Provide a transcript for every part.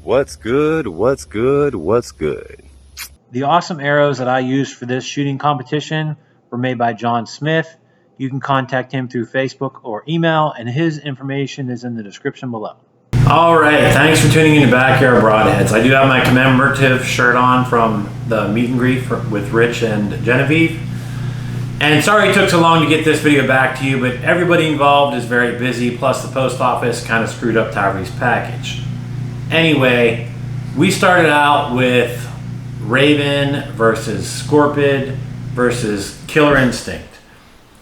What's good? What's good? What's good? The awesome arrows that I used for this shooting competition were made by John Smith. You can contact him through Facebook or email, and his information is in the description below. All right, thanks for tuning in to Backyard Broadheads. I do have my commemorative shirt on from the meet and greet with Rich and Genevieve. And sorry it took so long to get this video back to you, but everybody involved is very busy, plus the post office kind of screwed up Tyree's package. Anyway, we started out with Ravin versus Scorpid versus Killer Instinct.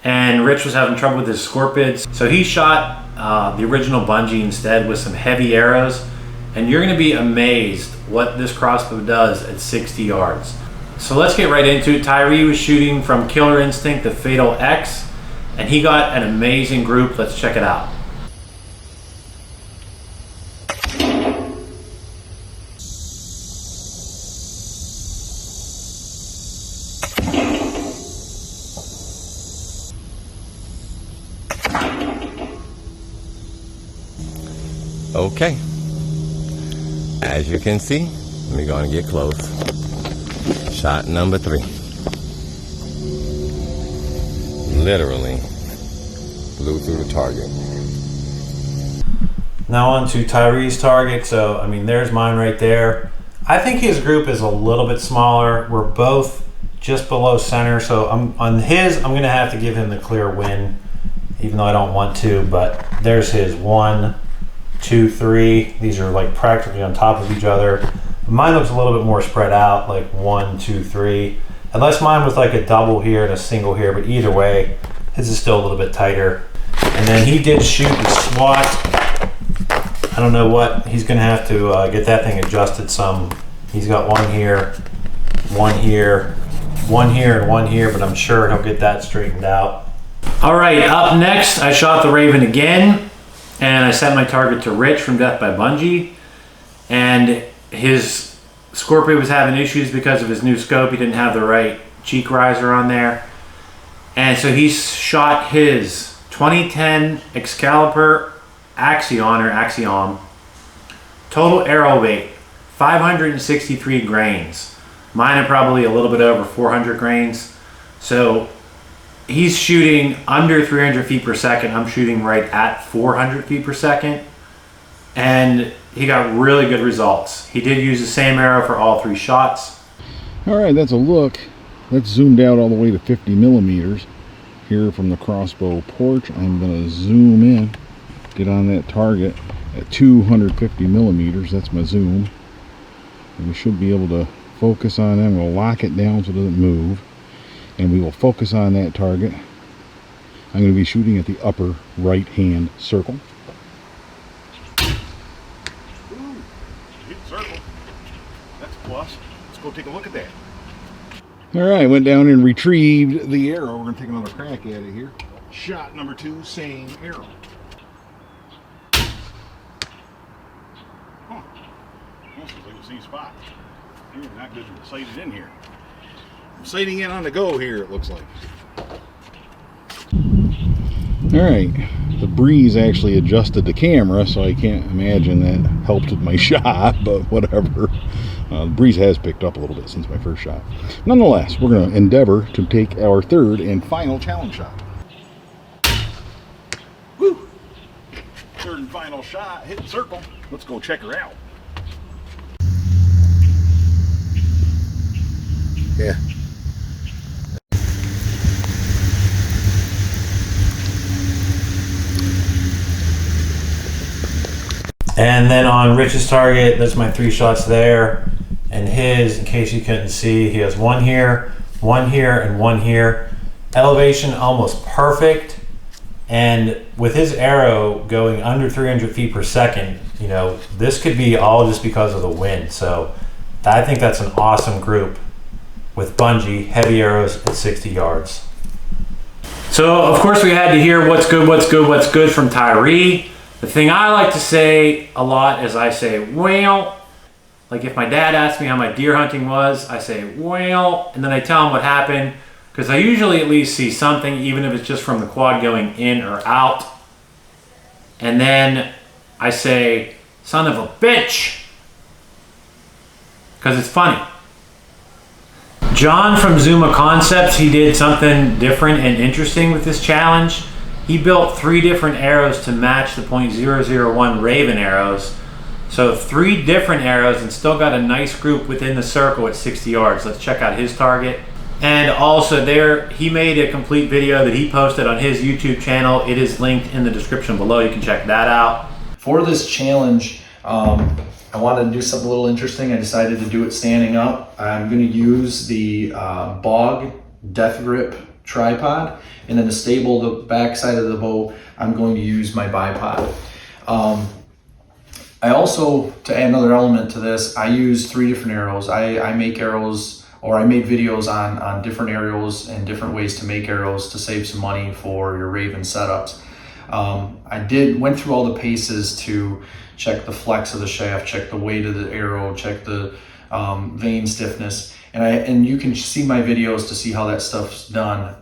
And Rich was having trouble with his Scorpids, so he shot the original Bungie instead with some heavy arrows. And you're going to be amazed what this crossbow does at 60 yards. So let's get right into it. Tyree was shooting from Killer Instinct, the Fatal X, and he got an amazing group. Let's check it out. Okay. As you can see, let me go and get close. Shot number 3. Literally flew through the target. Now on to Tyree's target. So, I mean, there's mine right there. I think his group is a little bit smaller. We're both just below center. So on his, I'm going to have to give him the clear win, even though I don't want to. But there's his 1, 2, 3. These are like practically on top of each other. Mine looks a little bit more spread out, like 1, 2, 3. Unless mine was like a double here and a single here, but either way, his is still a little bit tighter. And then he did shoot the SWAT. I don't know what, he's gonna have to get that thing adjusted some. He's got one here, one here, one here, and one here, but I'm sure he'll get that straightened out. All right, up next, I shot the Ravin again, and I set my target to Rich from Death by Bungie. And his Scorpio was having issues because of his new scope. He didn't have the right cheek riser on there. And so he shot his 2010 Excalibur Axiom. Total arrow weight, 563 grains. Mine are probably a little bit over 400 grains. So he's shooting under 300 feet per second. I'm shooting right at 400 feet per second. And he got really good results. He did use the same arrow for all 3 shots. All right, that's a look. That's zoomed out all the way to 50 millimeters here from the crossbow porch. I'm going to zoom in, get on that target at 250 millimeters. That's my zoom. And we should be able to focus on that. We'll lock it down so it doesn't move. And we will focus on that target. I'm going to be shooting at the upper right hand circle. Circle. That's a plus. Let's go take a look at that. All right, went down and retrieved the arrow. We're going to take another crack at it here. Shot number 2, same arrow. Huh. Almost looks like the same spot. Maybe we're not good to sight it in here. I'm sighting in on the go here, it looks like. All right, the breeze actually adjusted the camera, so I can't imagine that helped with my shot, but whatever. The breeze has picked up a little bit since my first shot. Nonetheless, we're going to endeavor to take our 3rd and final challenge shot. Woo! 3rd and final shot, hitting circle. Let's go check her out. Yeah. And then on Rich's target, that's my 3 shots there. And his, in case you couldn't see, he has 1 here, 1 here, and 1 here. Elevation almost perfect. And with his arrow going under 300 feet per second, you know, this could be all just because of the wind. So I think that's an awesome group with Bungie, heavy arrows at 60 yards. So of course we had to hear what's good from Tyree. The thing I like to say a lot is I say, well, like if my dad asked me how my deer hunting was, I say, well, and then I tell him what happened, because I usually at least see something, even if it's just from the quad going in or out. And then I say, son of a bitch. because it's funny. John from Zuma Concepts, he did something different and interesting with this challenge. He built 3 different arrows to match the .001 Ravin arrows. So 3 different arrows and still got a nice group within the circle at 60 yards. Let's check out his target. And also there, he made a complete video that he posted on his YouTube channel. It is linked in the description below. You can check that out. For this challenge, I wanted to do something a little interesting. I decided to do it standing up. I'm going to use the Bog Death Grip tripod, and then to stable the back side of the bow, I'm going to use my bipod. I also, to add another element to this, I use 3 different arrows. I make arrows, or I made videos on different arrows and different ways to make arrows to save some money for your Ravin setups. I went through all the paces to check the flex of the shaft, check the weight of the arrow, check the vein stiffness, and you can see my videos to see how that stuff's done.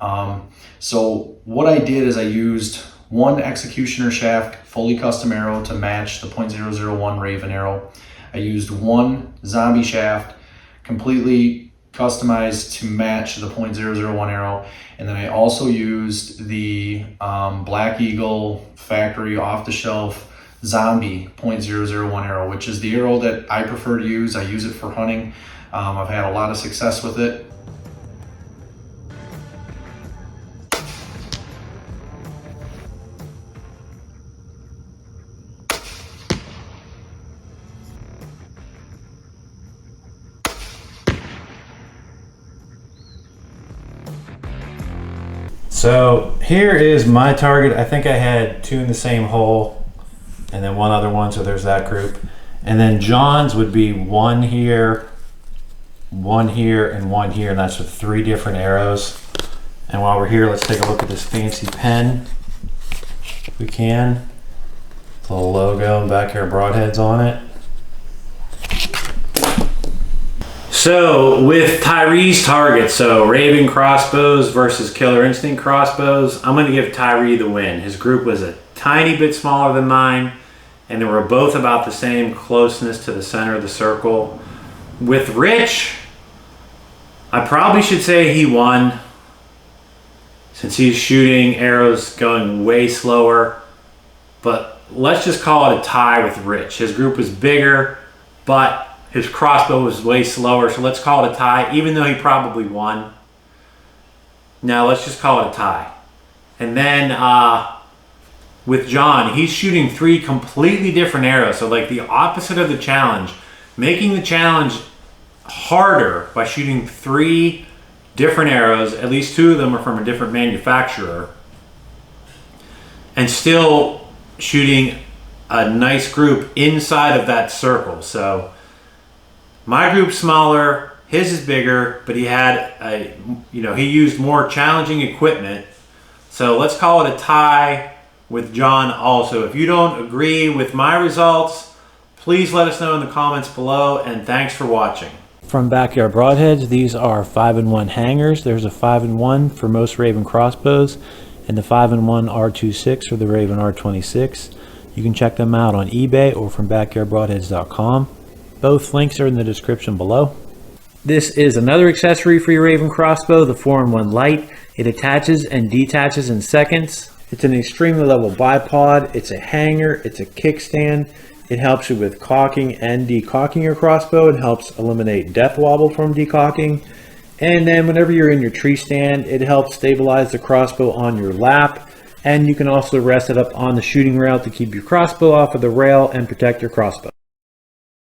So what I did is I used 1 executioner shaft, fully custom arrow to match the .001 Ravin arrow. I used 1 zombie shaft, completely customized to match the .001 arrow. And then I also used the Black Eagle factory off-the-shelf zombie .001 arrow, which is the arrow that I prefer to use. I use it for hunting. I've had a lot of success with it. So here is my target. I think I had 2 in the same hole and then 1 other one, so there's that group. And then John's would be 1 here, 1 here, and 1 here, and that's with 3 different arrows. And while we're here, let's take a look at this fancy pen, if we can. The little logo and back here, broadheads on it. So with Tyree's target, so Ravin crossbows versus Killer Instinct crossbows, I'm going to give Tyree the win. His group was a tiny bit smaller than mine, and they were both about the same closeness to the center of the circle. With Rich, I probably should say he won, since he's shooting arrows going way slower, but let's just call it a tie with Rich. His group was bigger, but his crossbow was way slower, so let's call it a tie, even though he probably won. Now let's just call it a tie. And then with John, he's shooting 3 completely different arrows, so like the opposite of the challenge, making the challenge harder by shooting 3 different arrows. At least 2 of them are from a different manufacturer, and still shooting a nice group inside of that circle. So my group's smaller, his is bigger, but he had he used more challenging equipment. So let's call it a tie with John also. If you don't agree with my results, please let us know in the comments below, and thanks for watching. From Backyard Broadheads, these are 5-in-1 hangers. There's a 5-in-1 for most Ravin crossbows, and the 5-in-1 R26 for the Ravin R26. You can check them out on eBay or from backyardbroadheads.com. Both links are in the description below. This is another accessory for your Ravin crossbow, the 4-in-1 light. It attaches and detaches in seconds. It's an extremely level bipod. It's a hanger. It's a kickstand. It helps you with cocking and decocking your crossbow. It helps eliminate death wobble from decocking. And then whenever you're in your tree stand, it helps stabilize the crossbow on your lap. And you can also rest it up on the shooting rail to keep your crossbow off of the rail and protect your crossbow.